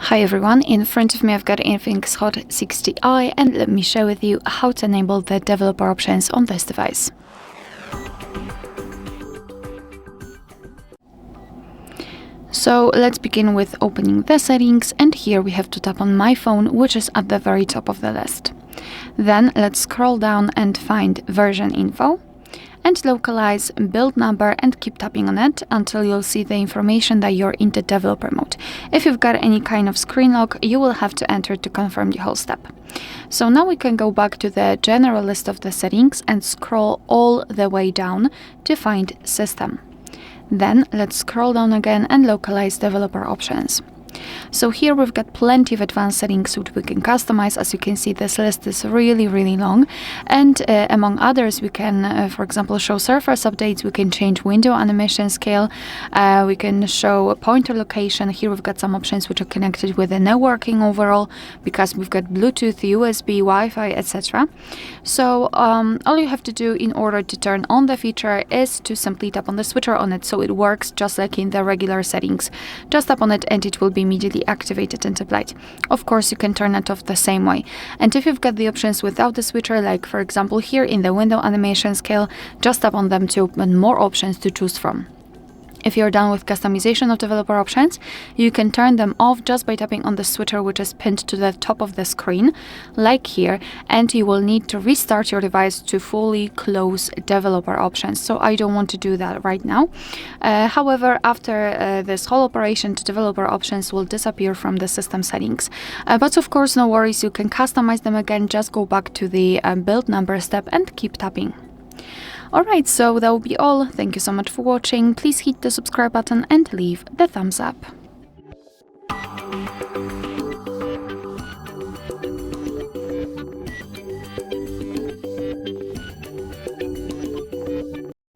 Hi everyone, in front of me I've got INFINIX Hot 60i and let me share with you how to enable the developer options on this device. So let's begin with opening the settings, and here we have to tap on my phone, which is at the very top of the list. Then let's scroll down and find version info and localize build number and keep tapping on it until you'll see the information that you're in the developer mode. If you've got any kind of screen lock, you will have to enter to confirm the whole step. So now we can go back to the general list of the settings and scroll all the way down to find system. Then let's scroll down again and localize developer options. So here we've got plenty of advanced settings which we can customize. As you can see, this list is really long, and among others we can for example show surface updates, we can change window animation scale, we can show a pointer location. Here we've got some options which are connected with the networking overall, because we've got Bluetooth, USB, Wi-Fi, etc. So all you have to do in order to turn on the feature is to simply tap on the switcher on it, so it works just like in the regular settings. Just tap on it and it will be immediately activated and applied. Of course, you can turn it off the same way. And if you've got the options without the switcher, like for example here in the window animation scale, just tap on them to open more options to choose from. If you're done with customization of developer options, you can turn them off just by tapping on the switcher which is pinned to the top of the screen, like here, and you will need to restart your device to fully close developer options. So I don't want to do that right now. However, after this whole operation, the developer options will disappear from the system settings. But of course, no worries, you can customize them again. Just go back to the build number step and keep tapping. Alright, so that will be all. Thank you so much for watching. Please hit the subscribe button and leave the thumbs up.